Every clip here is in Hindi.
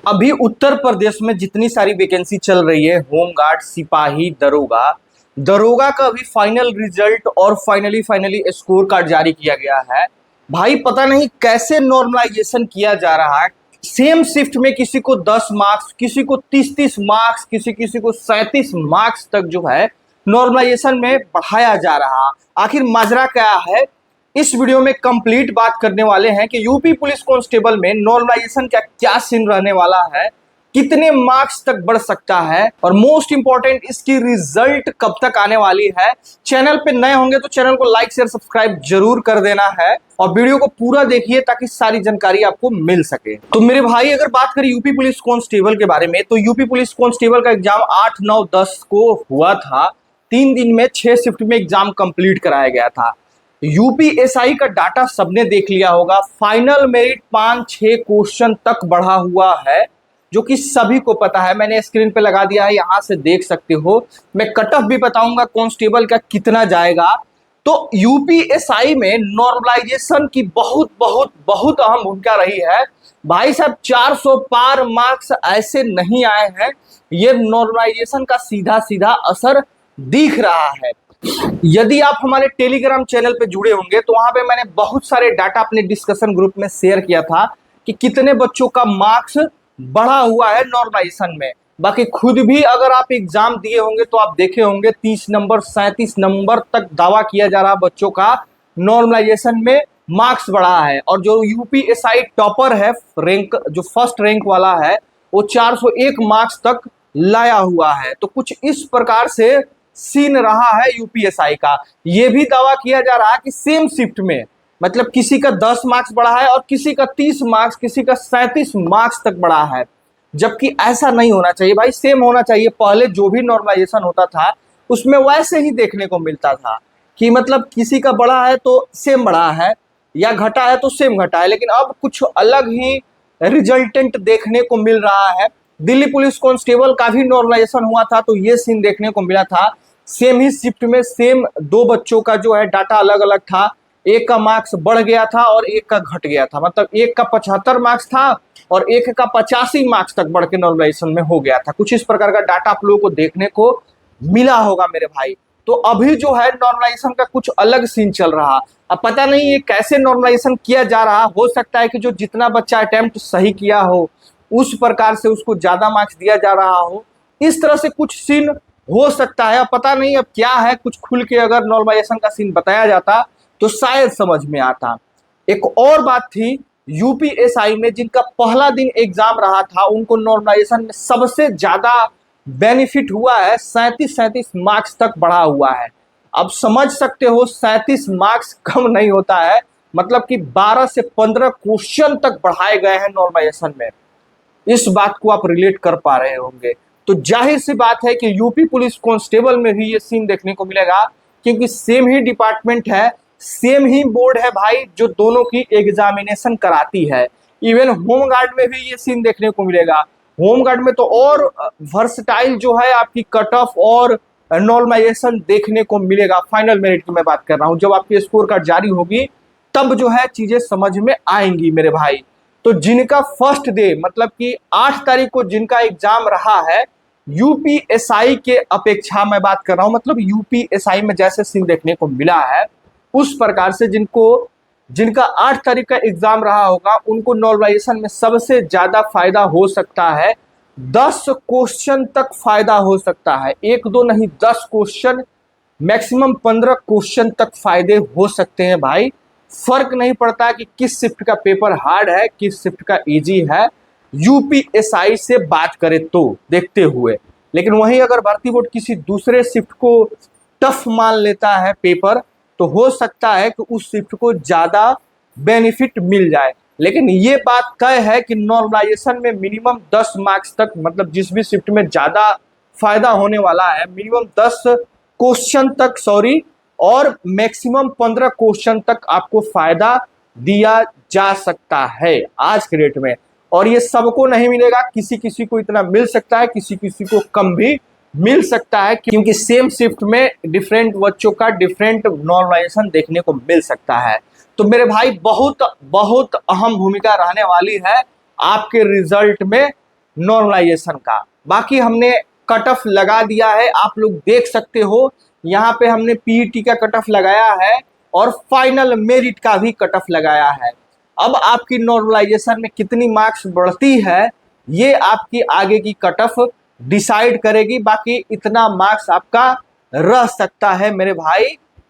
अभी उत्तर प्रदेश में जितनी सारी वैकेंसी चल रही है, होमगार्ड, सिपाही, दरोगा, दरोगा का अभी फाइनल रिजल्ट और फाइनली स्कोर कार्ड जारी किया गया है। भाई पता नहीं कैसे नॉर्मलाइजेशन किया जा रहा है। सेम शिफ्ट में किसी को 10 मार्क्स, किसी को 30-30 मार्क्स, किसी को 37 मार्क्स तक जो है नॉर्मलाइजेशन में बढ़ाया जा रहा। आखिर माजरा क्या है, इस वीडियो में कंप्लीट बात करने वाले हैं कि यूपी पुलिस कांस्टेबल में नॉर्मलाइजेशन का क्या सीन रहने वाला है, कितने मार्क्स तक बढ़ सकता है और मोस्ट इंपॉर्टेंट इसकी रिजल्ट कब तक आने वाली है। चैनल पे नए होंगे तो चैनल को लाइक शेयर सब्सक्राइब जरूर कर देना है और वीडियो को पूरा देखिए ताकि सारी जानकारी आपको मिल सके। तो मेरे भाई अगर बात करें यूपी पुलिस कांस्टेबल के बारे में, तो यूपी पुलिस कांस्टेबल का एग्जाम 8, 9, 10 को हुआ था। 3 दिन में 6 शिफ्ट में एग्जाम कंप्लीट कराया गया था। यूपीएसआई का डाटा सबने देख लिया होगा। फाइनल मेरिट 5-6 क्वेश्चन तक बढ़ा हुआ है, जो कि सभी को पता है। मैंने स्क्रीन पे लगा दिया है, यहां से देख सकते हो। मैं कट ऑफ भी बताऊंगा कांस्टेबल का कितना जाएगा। तो यूपीएसआई में नॉर्मलाइजेशन की बहुत बहुत बहुत अहम भूमिका रही है। भाई साहब 400 पार मार्क्स ऐसे नहीं आए हैं, ये नॉर्मलाइजेशन का सीधा सीधा असर दिख रहा है। यदि आप हमारे टेलीग्राम चैनल पे जुड़े होंगे तो वहां पे मैंने बहुत सारे डाटा अपने डिस्कशन ग्रुप में शेयर किया था कि कितने बच्चों का मार्क्स बढ़ा हुआ है नॉर्मलाइजेशन में। बाकी खुद भी अगर आप एग्जाम दिए होंगे तो आप देखे होंगे 30 नंबर 37 नंबर तक दावा किया जा रहा बच्चों का नॉर्मलाइजेशन में मार्क्स बढ़ा है। और जो यूपीएसआई टॉपर है, रैंक जो फर्स्ट रैंक वाला है, वो 401 मार्क्स तक लाया हुआ है। तो कुछ इस प्रकार से सीन रहा है यूपीएसआई का। यह भी दावा किया जा रहा है कि सेम शिफ्ट में, मतलब किसी का 10 मार्क्स बढ़ा है और किसी का 30 मार्क्स, किसी का 37 मार्क्स तक बढ़ा है, जबकि ऐसा नहीं होना चाहिए भाई। सेम होना चाहिए। पहले जो भी नॉर्मलाइजेशन होता था उसमें वैसे ही देखने को मिलता था कि मतलब किसी का बढ़ा है तो सेम बढ़ा है, या घटा है तो सेम घटा है। लेकिन अब कुछ अलग ही रिजल्टेंट देखने को मिल रहा है। दिल्ली पुलिस कांस्टेबल का भी नॉर्मलाइजेशन हुआ था तो ये सीन देखने को मिला था। सेम ही शिफ्ट में सेम 2 बच्चों का जो है डाटा अलग अलग था। एक का मार्क्स बढ़ गया था और एक का घट गया था। मतलब एक का 75 मार्क्स था और एक का 85 मार्क्स तक बढ़ के नॉर्मलाइजेशन में हो गया था। कुछ इस प्रकार का डाटा आप लोगों को देखने को मिला होगा मेरे भाई। तो अभी जो है नॉर्मलाइजेशन का कुछ अलग सीन चल रहा। अब पता नहीं ये कैसे नॉर्मलाइजेशन किया जा रहा। हो सकता है कि जो जितना बच्चा अटेम्प्ट सही किया हो उस प्रकार से उसको ज्यादा मार्क्स दिया जा रहा हो। इस तरह से कुछ सीन हो सकता है। अब पता नहीं अब क्या है, कुछ खुल के अगर नॉर्मलाइजेशन का सीन बताया जाता तो शायद समझ में आता। एक और बात थी, यूपीएसआई में जिनका पहला दिन एग्जाम रहा था उनको नॉर्मलाइजेशन में सबसे ज्यादा बेनिफिट हुआ है। 37 मार्क्स तक बढ़ा हुआ है। अब समझ सकते हो 37 मार्क्स कम नहीं होता है, मतलब कि 12 से 15 क्वेश्चन तक बढ़ाए गए हैं नॉर्मलाइजेशन में। इस बात को आप रिलेट कर पा रहे होंगे। तो जाहिर सी बात है कि यूपी पुलिस कांस्टेबल में भी ये सीन देखने को मिलेगा, क्योंकि सेम ही डिपार्टमेंट है, सेम ही बोर्ड है भाई जो दोनों की एग्जामिनेशन कराती है। इवन होमगार्ड में भी ये सीन देखने को मिलेगा। होमगार्ड में तो और वर्सटाइल जो है आपकी कट ऑफ और नॉर्मलाइजेशन देखने को मिलेगा। फाइनल मेरिट की मैं बात कर रहा हूँ, जब आपकी स्कोर कार्ड जारी होगी तब जो है चीजें समझ में आएंगी मेरे भाई। तो जिनका फर्स्ट डे मतलब कि 8 तारीख को जिनका एग्जाम रहा है, यूपीएसआई के अपेक्षा मैं बात कर रहा हूं, मतलब यूपीएसआई में जैसे सीन देखने को मिला है उस प्रकार से जिनका 8 तारीख का एग्जाम रहा होगा उनको नॉर्मलाइजेशन में सबसे ज्यादा फायदा हो सकता है। 10 क्वेश्चन तक फायदा हो सकता है। 1-2 नहीं, 10 क्वेश्चन, मैक्सिमम 15 क्वेश्चन तक फायदे हो सकते हैं भाई। फर्क नहीं पड़ता कि किस शिफ्ट का पेपर हार्ड है, किस शिफ्ट का इजी है, यूपीएसआई से बात करें तो देखते हुए। लेकिन वहीं अगर भर्ती बोर्ड किसी दूसरे शिफ्ट को टफ मान लेता है पेपर, तो हो सकता है कि उस शिफ्ट को ज्यादा बेनिफिट मिल जाए। लेकिन ये बात तय है कि नॉर्मलाइजेशन में मिनिमम 10 मार्क्स तक, मतलब जिस भी शिफ्ट में ज्यादा फायदा होने वाला है, मिनिमम 10 क्वेश्चन तक और मैक्सिमम 15 क्वेश्चन तक आपको फायदा दिया जा सकता है आज के डेट में। और ये सबको नहीं मिलेगा, किसी किसी को इतना मिल सकता है, किसी किसी को कम भी मिल सकता है, क्योंकि सेम शिफ्ट में डिफरेंट बच्चों का डिफरेंट नॉर्मलाइजेशन देखने को मिल सकता है। तो मेरे भाई बहुत बहुत अहम भूमिका रहने वाली है आपके रिजल्ट में नॉर्मलाइजेशन का। बाकी हमने कट ऑफ लगा दिया है, आप लोग देख सकते हो यहाँ पे हमने पीईटी का कट ऑफ लगाया है और फाइनल मेरिट का भी कट ऑफ लगाया है। अब आपकी नॉर्मलाइजेशन में कितनी मार्क्स बढ़ती है ये आपकी आगे की कट ऑफ डिसाइड करेगी। बाकी इतना मार्क्स आपका रह सकता है मेरे भाई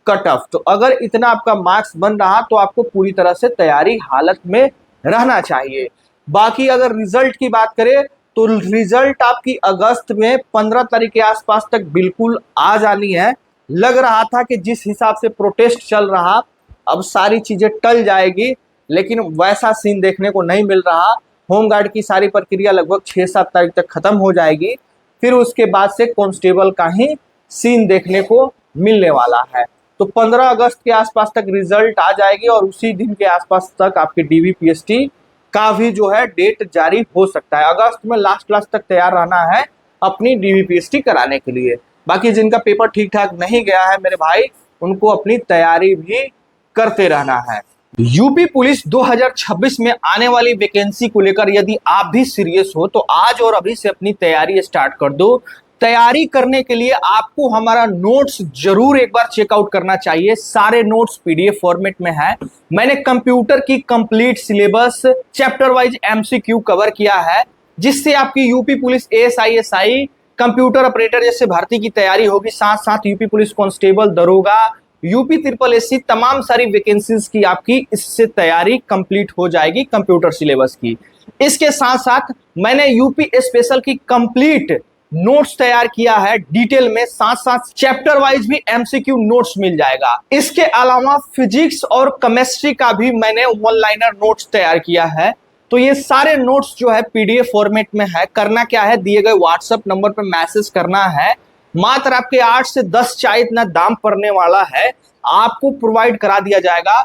कट ऑफ। तो अगर इतना आपका मार्क्स बन रहा तो आपको पूरी तरह से तैयारी हालत में रहना चाहिए। बाकी अगर रिजल्ट की बात करें तो रिजल्ट आपकी अगस्त में 15 तारीख के आसपास तक बिल्कुल आ जानी है। लग रहा था कि जिस हिसाब से प्रोटेस्ट चल रहा अब सारी चीजें टल जाएगी, लेकिन वैसा सीन देखने को नहीं मिल रहा। होमगार्ड की सारी प्रक्रिया लगभग 6-7 तारीख तक खत्म हो जाएगी, फिर उसके बाद से कांस्टेबल का ही सीन देखने को मिलने वाला है। तो 15 अगस्त के आसपास तक रिजल्ट आ जाएगी और उसी दिन के आसपास तक आपके डीवीपीएसटी का भी जो है डेट जारी हो सकता है। अगस्त में लास्ट तक तैयार रहना है अपनी डीवीपीएसटी कराने के लिए। बाकी जिनका पेपर ठीक ठाक नहीं गया है मेरे भाई उनको अपनी तैयारी भी करते रहना है। यूपी पुलिस 2026 में आने वाली वैकेंसी को लेकर यदि आप भी सीरियस हो तो आज और अभी से अपनी तैयारी स्टार्ट कर दो। तैयारी करने के लिए आपको हमारा नोट्स जरूर एक बार चेकआउट करना चाहिए। सारे नोट्स पीडीएफ फॉर्मेट में है। मैंने कंप्यूटर की complete syllabus chapter wise MCQ cover किया है, जिससे आपकी UP police ASI computer operator जैसे भर्ती की तैयारी होगी। साथ साथ यूपी पुलिस कांस्टेबल, दरोगा, यूपी ट्रिपल एससी तमाम सारी वैकेंसीज की आपकी इससे तैयारी कंप्लीट हो जाएगी कंप्यूटर सिलेबस की। इसके साथ साथ मैंने यूपी स्पेशल की कंप्लीट नोट्स तैयार किया है डिटेल में, साथ साथ चैप्टर वाइज भी एमसीक्यू नोट्स मिल जाएगा। इसके अलावा फिजिक्स और केमिस्ट्री का भी मैंने वन लाइनर नोट्स तैयार किया है। तो ये सारे नोट्स जो है पीडीएफ फॉर्मेट में है। करना क्या है, दिए गए व्हाट्सएप नंबर पर मैसेज करना है। मात्र आपके 8 से 10 चाय इतना दाम पड़ने वाला है, आपको प्रोवाइड करा दिया जाएगा।